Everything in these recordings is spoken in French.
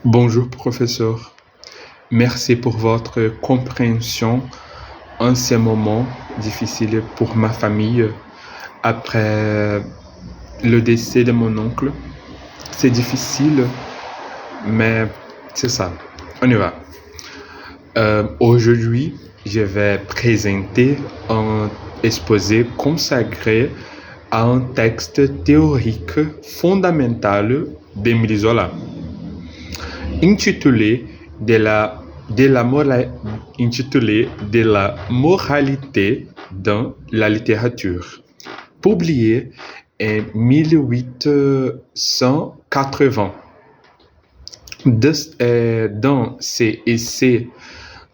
Bonjour professeur, merci pour votre compréhension en ces moments difficiles pour ma famille après le décès de mon oncle. C'est difficile, mais c'est ça. On y va. Aujourd'hui, je vais présenter un exposé consacré à un texte théorique fondamental d'Émile Zola, intitulé intitulé de la moralité dans la littérature, publié en 1880. Dans ses essais,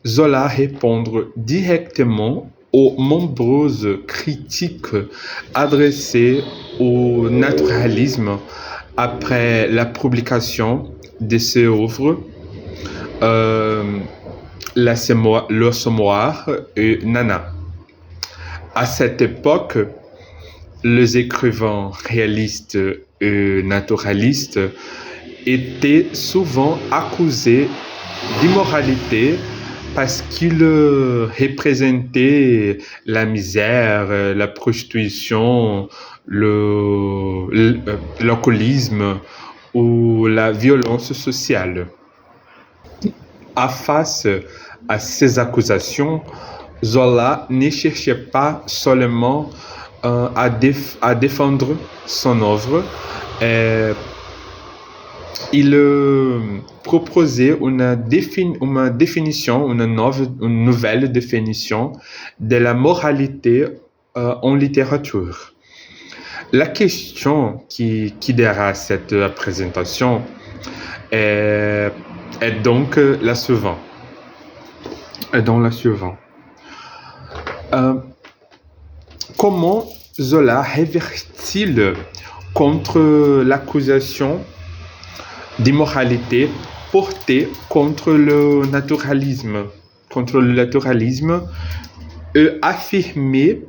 Zola répond directement aux nombreuses critiques adressées au naturalisme après la publication de ses œuvres L'Assommoir et Nana. À cette époque, les écrivains réalistes et naturalistes étaient souvent accusés d'immoralité parce qu'ils représentaient la misère, la prostitution, l'alcoolisme ou la violence sociale. Face à ces accusations, Zola ne cherchait pas seulement à défendre son œuvre, il proposait une nouvelle définition de la moralité en littérature. La question qui guidera cette présentation est donc la suivante. Comment Zola révèle-t-il contre l'accusation d'immoralité portée contre le naturalisme et affirmer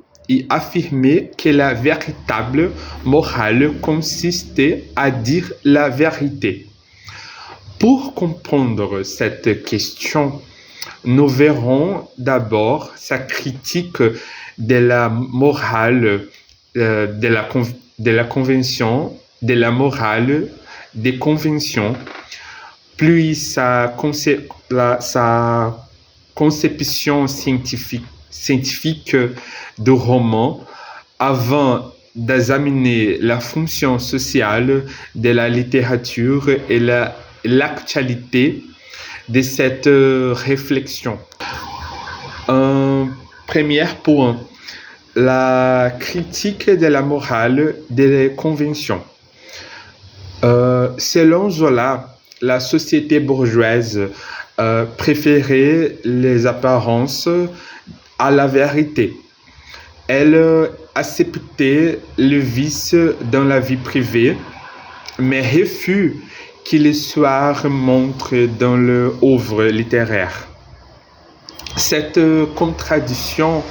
que la véritable morale consistait à dire la vérité? Pour comprendre cette question, nous verrons d'abord sa critique de la morale de la convention, de la morale des conventions, puis sa conception scientifique du roman, avant d'examiner la fonction sociale de la littérature et l'actualité de cette réflexion. Un premier point, la critique de la morale des conventions. Selon Zola, la société bourgeoise préférait les apparences à la vérité. Elle acceptait le vice dans la vie privée, mais refusait que l'histoire montre dans l'œuvre littéraire. Cette contradiction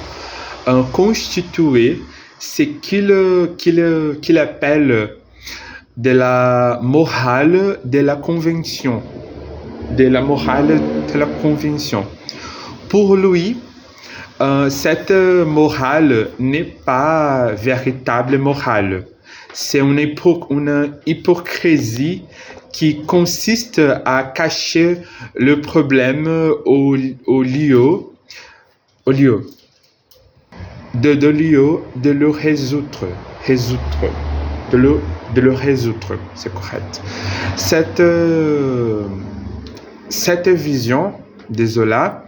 constituait ce qu'il appelle de la morale de la convention. Pour lui, cette morale n'est pas véritable morale. C'est une hypocrisie qui consiste à cacher le problème au lieu de le résoudre. C'est correct. Cette vision de Zola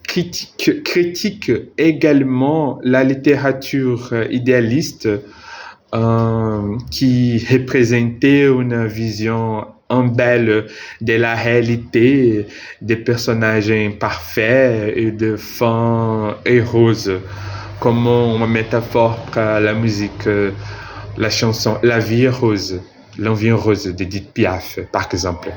critique également la littérature idéaliste qui représentait une vision belle de la réalité, des personnages imparfaits et de fins heureuses, comme une métaphore pour la musique, la chanson La vie est rose, l'envie rose d'Edith Piaf, par exemple.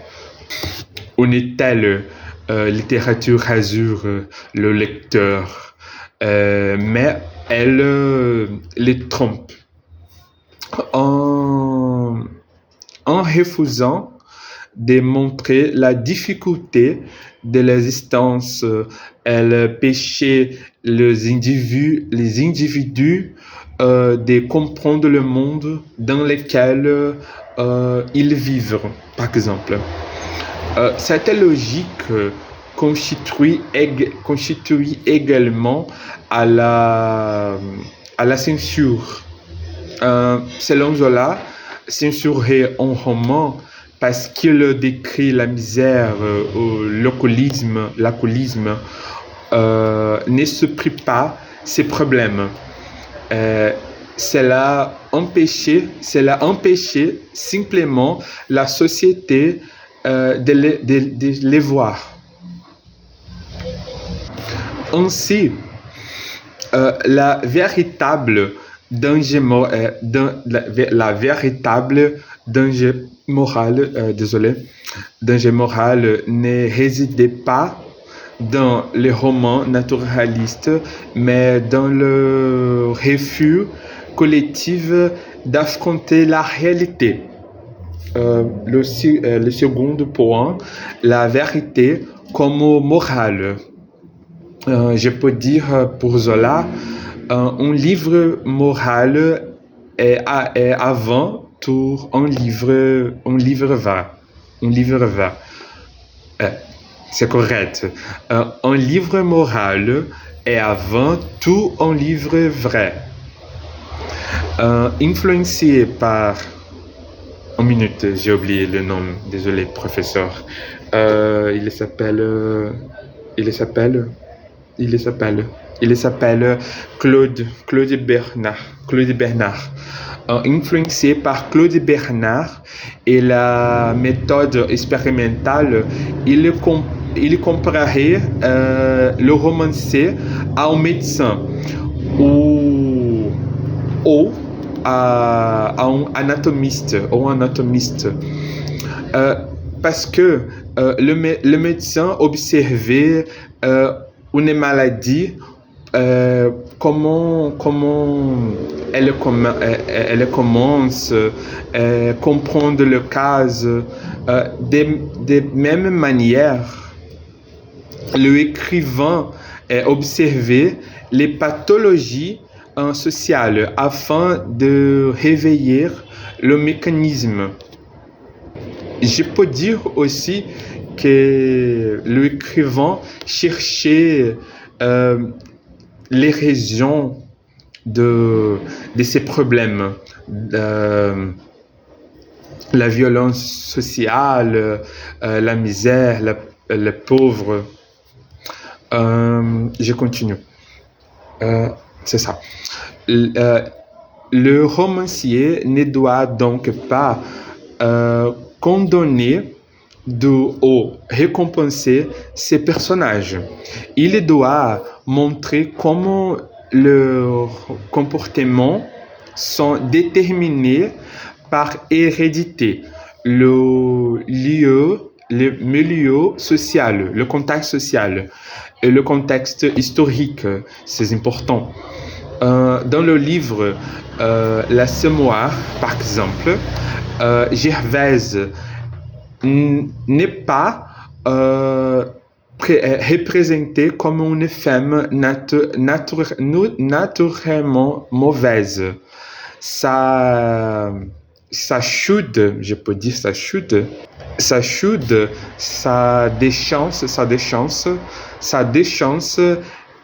Une telle littérature rassure le lecteur, mais elle les trompe. En refusant démontrer la difficulté de l'existence et le péché les individus de comprendre le monde dans lequel ils vivent, par exemple. Cette logique constitue également à la censure. Selon Zola, censurer un roman parce qu'il décrit la misère ou l'alcoolisme ne supprime pas ces problèmes. Cela empêchait simplement la société de les voir. Ainsi, la véritable danger moral ne résidait pas dans les romans naturalistes, mais dans le refus collectif d'affronter la réalité. Le second point, la vérité comme morale. Je peux dire pour Zola, un livre moral est avant tout un livre vrai. C'est correct. Un livre moral est avant tout un livre vrai. Influencé par... Une minute, j'ai oublié le nom. Désolé, professeur. Il s'appelle Claude Bernard. Influencé par Claude Bernard et la méthode expérimentale, il comparait le romancier à un médecin ou à un anatomiste parce que le médecin observait une maladie, comment elle commence, comprendre le cas de même manière. Le écrivain observait les pathologies sociales afin de réveiller le mécanisme. Je peux dire aussi que l'écrivain cherchait les raisons de ces problèmes, la violence sociale, la misère, le pauvre. Je continue. C'est ça. Le romancier ne doit donc pas condamner ou récompenser ses personnages. Il doit montrer comment leurs comportements sont déterminés par hérédité, le milieu social, le contexte social et le contexte historique, c'est important. Dans le livre L'Assommoir, par exemple, Gervaise n'est pas représentée comme une femme naturellement mauvaise. Sa chute, je peux dire sa chute, sa déchance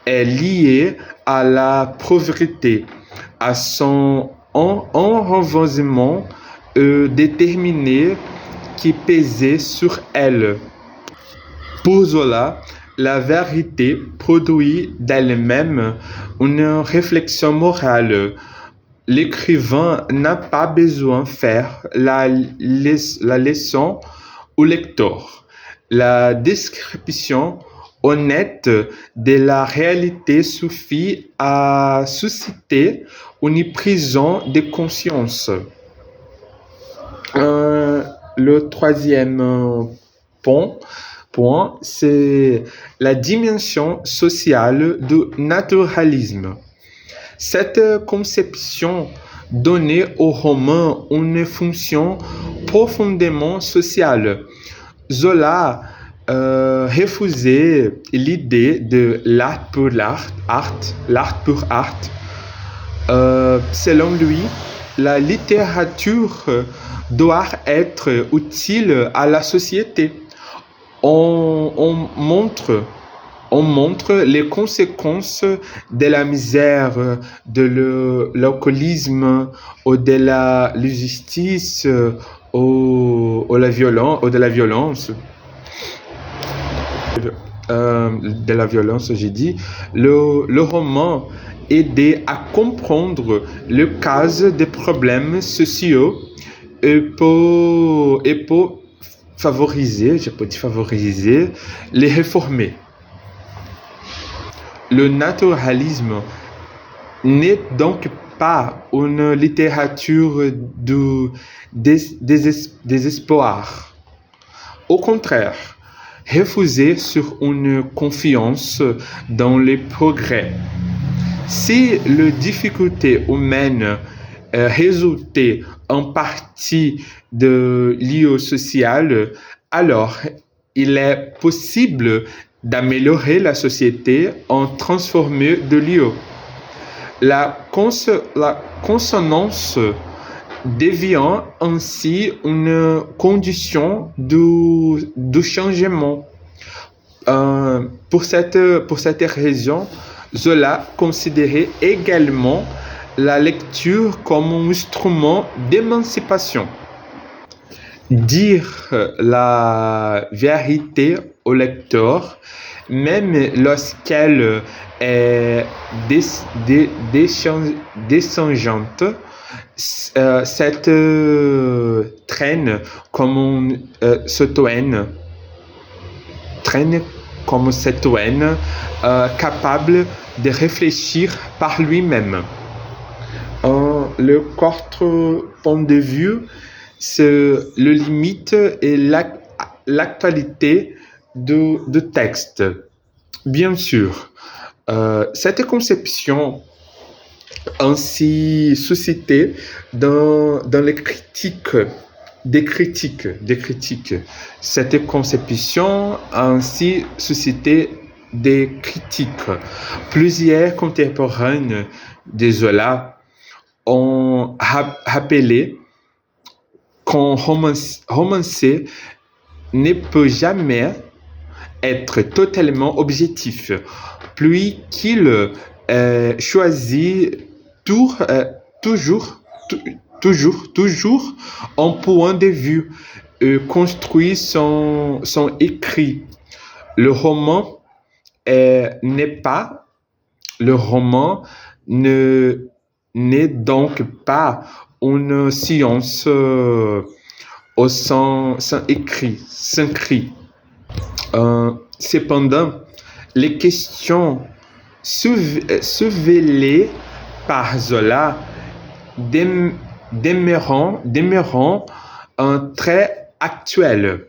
est liée à la pauvreté, à son enracinement déterminé qui pesait sur elle. Pour Zola, la vérité produit d'elle-même une réflexion morale. L'écrivain n'a pas besoin de faire la leçon au lecteur. La description honnête de la réalité suffit à susciter une prison de conscience. Le troisième point, c'est la dimension sociale du naturalisme. Cette conception donner au roman une fonction profondément sociale. Zola refusait l'idée de l'art pour l'art pour art. Selon lui, la littérature doit être utile à la société. On montre les conséquences de la misère, de l'alcoolisme, ou de la justice, ou de la violence. De la violence, j'ai dit. Le roman aidait à comprendre le cas des problèmes sociaux et pour favoriser, je peux dire favoriser, les réformer. Le naturalisme n'est donc pas une littérature du désespoir. Au contraire, refuser sur une confiance dans les progrès. Si les difficultés humaines résultaient en partie de lieux sociaux, alors il est possible d'améliorer la société en transformant de lieux. La consonance devient ainsi une condition du changement. Pour cette raison, Zola considérait également la lecture comme un instrument d'émancipation. Dire la vérité au lecteur, même lorsqu'elle est déchangeante, cette traîne comme cette haine capable de réfléchir par lui-même. Le contre-point de vue, c'est le limite et l'actualité du texte. Bien sûr, cette conception ainsi suscitée dans les des critiques. Cette conception ainsi suscité des critiques. Plusieurs contemporains de Zola ont rappelé qu'un romancier ne peut jamais être totalement objectif, puis qu'il choisit toujours un point de vue, construit son écrit. Le roman n'est donc pas une science sans écrit. Cependant, les questions soulevées par Zola demeurant très actuelles.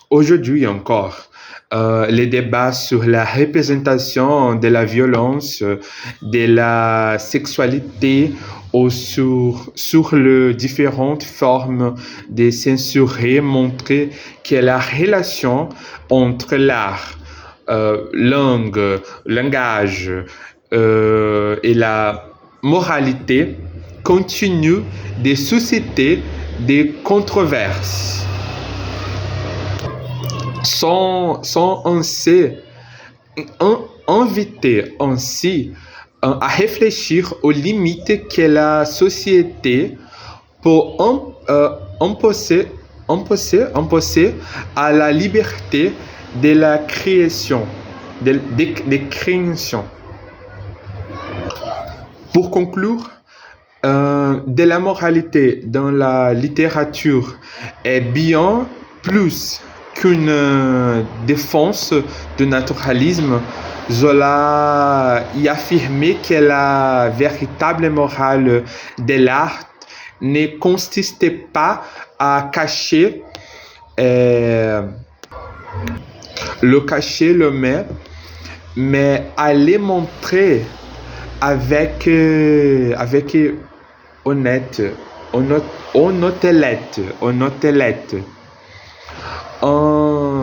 Aujourd'hui encore, les débats sur la représentation de la violence, de la sexualité ou sur les différentes formes de censure montrent que la relation entre l'art, langage et la moralité continue de susciter des controverses. Sont invités ainsi à réfléchir aux limites que la société peut imposer à la liberté de la création, des créations. Pour conclure, de la moralité dans la littérature est bien plus qu'une défense du naturalisme. Zola y affirmait que la véritable morale de l'art ne consistait pas à cacher le mais à les montrer avec honnête, honnête, en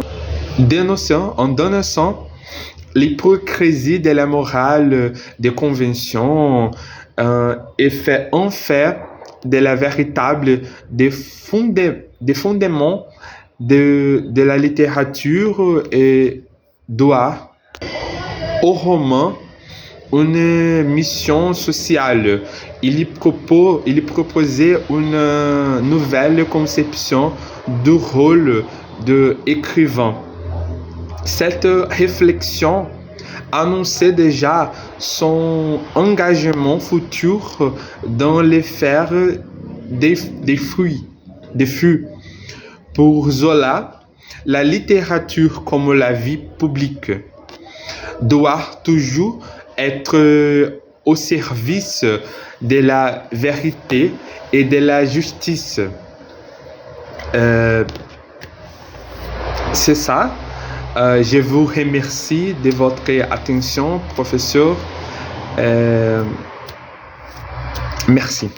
dénonçant l'hypocrisie de la morale des conventions et fait en fait de la véritable des fondements de la littérature et doit au roman une mission sociale. Il proposait une nouvelle conception du rôle de écrivain. Cette réflexion annonçait déjà son engagement futur dans les faire des fruits. Pour Zola, la littérature comme la vie publique doit toujours être au service de la vérité et de la justice. C'est ça. Je vous remercie de votre attention, professeur. Merci.